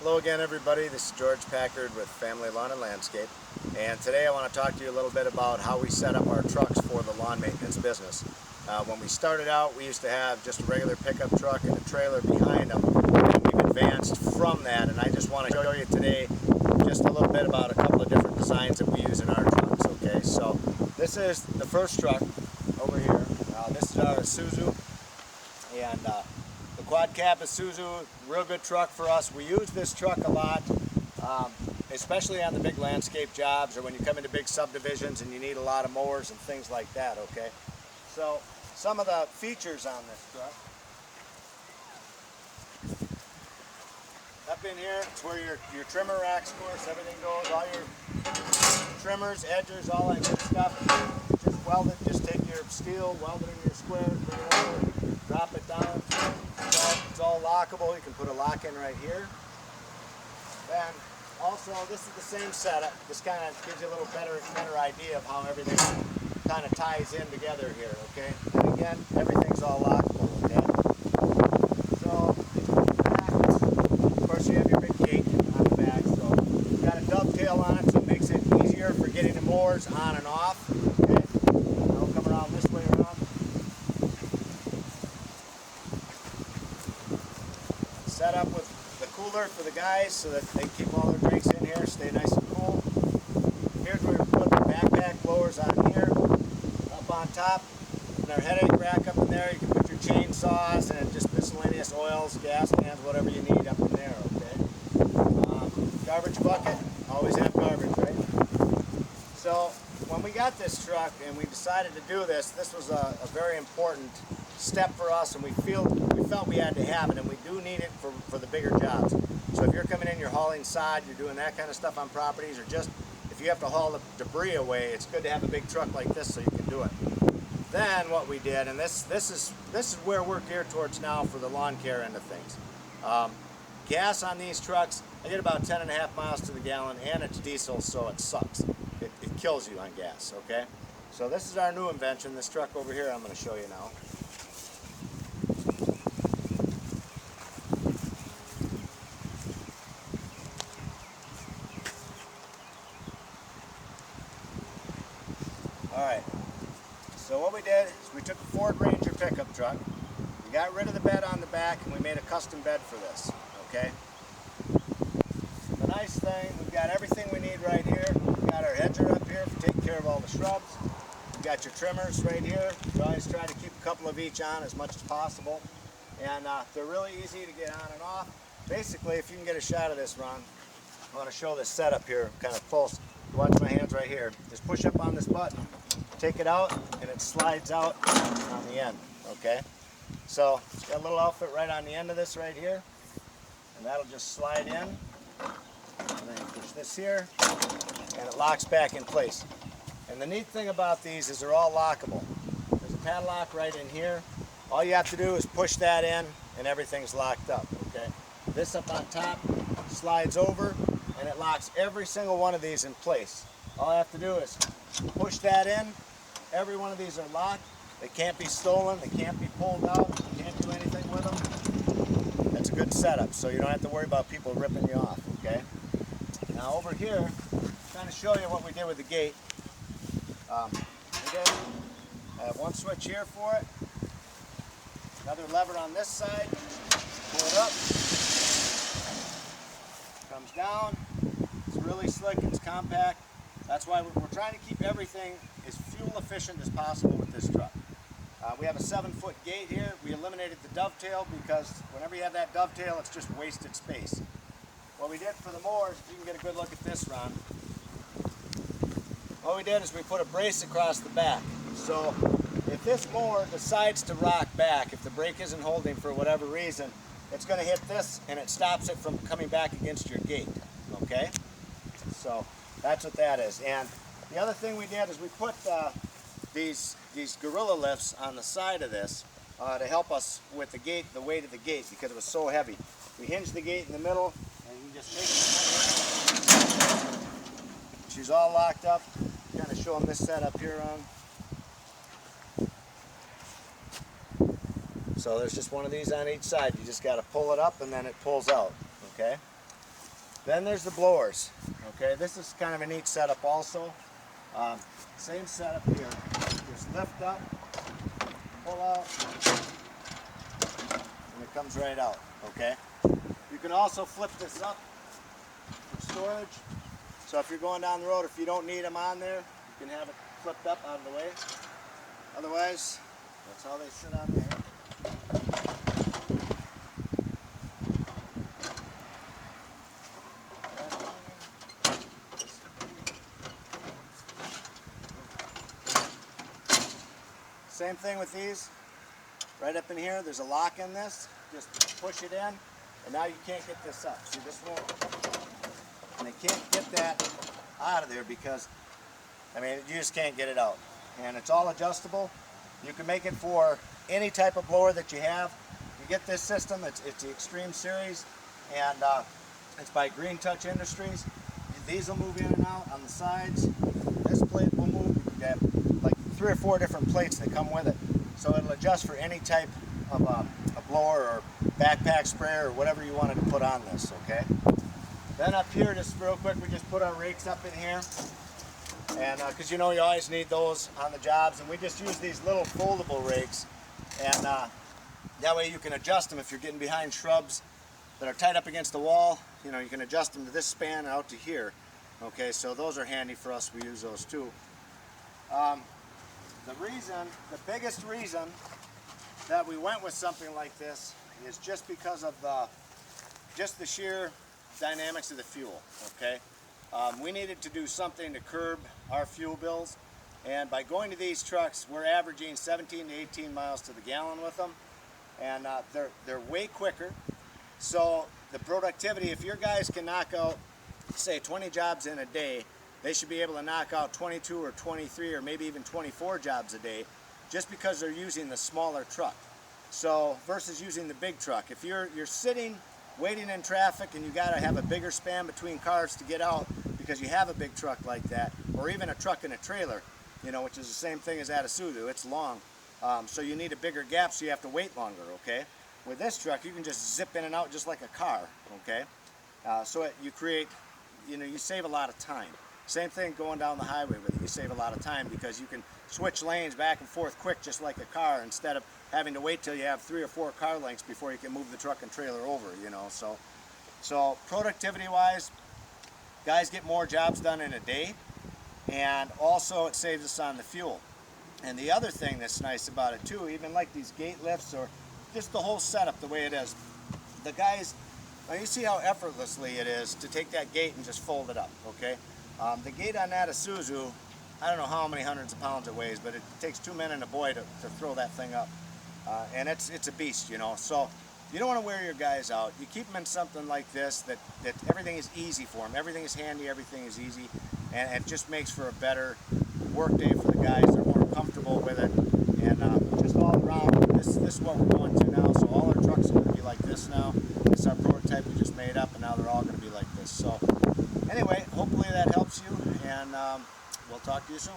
Hello again, everybody. This is George Packard with Family Lawn and Landscape, and today I want to talk to you a little bit about how we set up our trucks for the lawn maintenance business. When we started out, we used to have just a regular pickup truck and a trailer behind them, and we've advanced from that, and I just want to show you today just a little bit about a couple of different designs that we use in our trucks. Okay, so this is the first truck over here. This is our Isuzu, and the quad cab Isuzu, real good truck for us. We use this truck a lot, especially on the big landscape jobs or when you come into big subdivisions and you need a lot of mowers and things like that, okay? So some of the features on this truck. Up in here, it's where your trimmer racks, of course, everything goes, all your trimmers, edgers, all that good stuff. Just weld it, just take your steel, weld it in your square, bring it over, drop it down. It's all lockable. You can put a lock in right here. And also, this is the same setup. This kind of gives you a little better idea of how everything kind of ties in together here, okay? And again, everything's all lockable, okay? So, back, of course, you have your big gate on the back. So, you've got a dovetail on it, so it makes it easier for getting the mowers on and off, okay? I'll come around this way around. Set up with the cooler for the guys so that they keep all their drinks in here, stay nice and cool. Here's where we put the backpack blowers on here, up on top, and our headache rack up in there. You can put your chainsaws and just miscellaneous oils, gas cans, whatever you need up in there, okay? Garbage bucket, always have garbage, right? So when we got this truck and we decided to do this, this was a very important step for us, and we felt we had to have it, and we do need it for the bigger jobs. So if you're coming in, you're hauling sod, you're doing that kind of stuff on properties, or just if you have to haul the debris away, it's good to have a big truck like this so you can do it. Then what we did, and this is where we're geared towards now for the lawn care end of things. Gas on these trucks, I get about 10.5 miles to the gallon, and it's diesel, so it sucks. It kills you on gas, okay? So this is our new invention, this truck over here I'm going to show you now. Alright, so what we did is we took a Ford Ranger pickup truck, we got rid of the bed on the back, and we made a custom bed for this, okay? The nice thing, we've got everything we need right here. We've got our hedger up here for taking care of all the shrubs. We've got your trimmers right here. We always try to keep a couple of each on as much as possible. And they're really easy to get on and off. Basically, if you can get a shot of this, Ron, I want to show this setup here, kind of close. Watch my hands right here. Just push up on this button, take it out, and it slides out on the end, okay? So it's got a little outfit right on the end of this right here, and that'll just slide in, and then you push this here, and it locks back in place. And the neat thing about these is they're all lockable. There's a padlock right in here. All you have to do is push that in, and everything's locked up, okay? This up on top slides over, and it locks every single one of these in place. All I have to do is push that in. Every one of these are locked. They can't be stolen. They can't be pulled out. You can't do anything with them. That's a good setup, so you don't have to worry about people ripping you off, okay? Now over here, trying to show you what we did with the gate. I have one switch here for it. Another lever on this side. Pull it up. Comes down. It's really slick, it's compact. That's why we're trying to keep everything as fuel efficient as possible with this truck. We have a 7-foot gate here. We eliminated the dovetail because whenever you have that dovetail, it's just wasted space. What we did for the mowers, if you can get a good look at this, Ron. What we did is we put a brace across the back. So if this mower decides to rock back, if the brake isn't holding for whatever reason, it's going to hit this and it stops it from coming back against your gate, okay? So that's what that is. And the other thing we did is we put these gorilla lifts on the side of this to help us with the gate, the weight of the gate, because it was so heavy. We hinged the gate in the middle, and you can just take it. She's all locked up. Kind of show them this setup here on. So there's just one of these on each side. You just got to pull it up and then it pulls out, okay? Then there's the blowers. Okay, this is kind of a neat setup also. Same setup here. Just lift up, pull out, and it comes right out. Okay. You can also flip this up for storage. So if you're going down the road, if you don't need them on there, you can have it flipped up out of the way. Otherwise, that's how they sit on there. Same thing with these. Right up in here, there's a lock in this. Just push it in, and now you can't get this up. See, this won't, and they can't get that out of there because, I mean, you just can't get it out. And it's all adjustable. You can make it for any type of blower that you have. You get this system, it's the Extreme Series, and it's by Green Touch Industries. These will move in and out on the sides. This plate will move. You have like 3 or 4 different plates that come with it. So it'll adjust for any type of a blower or backpack sprayer or whatever you wanted to put on this, okay? Then up here, just real quick, we just put our rakes up in here. And because you know you always need those on the jobs, and we just use these little foldable rakes, and that way you can adjust them if you're getting behind shrubs that are tied up against the wall. You know, you can adjust them to this span and out to here. Okay, so those are handy for us. We use those too. The biggest reason that we went with something like this is just because of the sheer dynamics of the fuel. Okay. We needed to do something to curb our fuel bills, and by going to these trucks, we're averaging 17 to 18 miles to the gallon with them, and they're way quicker. So the productivity, if your guys can knock out, say, 20 jobs in a day, they should be able to knock out 22 or 23 or maybe even 24 jobs a day, just because they're using the smaller truck. So versus using the big truck, if you're sitting waiting in traffic and you got to have a bigger span between cars to get out because you have a big truck like that, or even a truck and a trailer, you know, which is the same thing as that Isuzu, it's long. So you need a bigger gap, so you have to wait longer, okay? With this truck, you can just zip in and out just like a car, okay? You create, you know, you save a lot of time. Same thing going down the highway with it, you save a lot of time because you can switch lanes back and forth quick just like a car instead of having to wait till you have 3 or 4 car lengths before you can move the truck and trailer over, you know. So productivity wise, guys get more jobs done in a day, and also it saves us on the fuel. And the other thing that's nice about it too, even like these gate lifts or just the whole setup the way it is, the guys, you see how effortlessly it is to take that gate and just fold it up, okay? The gate on that Isuzu, I don't know how many hundreds of pounds it weighs, but it takes 2 men and a boy to throw that thing up. And it's a beast, you know. So you don't want to wear your guys out. You keep them in something like this that everything is easy for them. Everything is handy, everything is easy, and it just makes for a better work day for the guys. They're more comfortable with it, and just all around, this is what we're going to now. So all our trucks are going to be like this now. It's our prototype we just made up, and now they're all going to be like this. So anyway, hopefully that helps you, and we'll talk to you soon.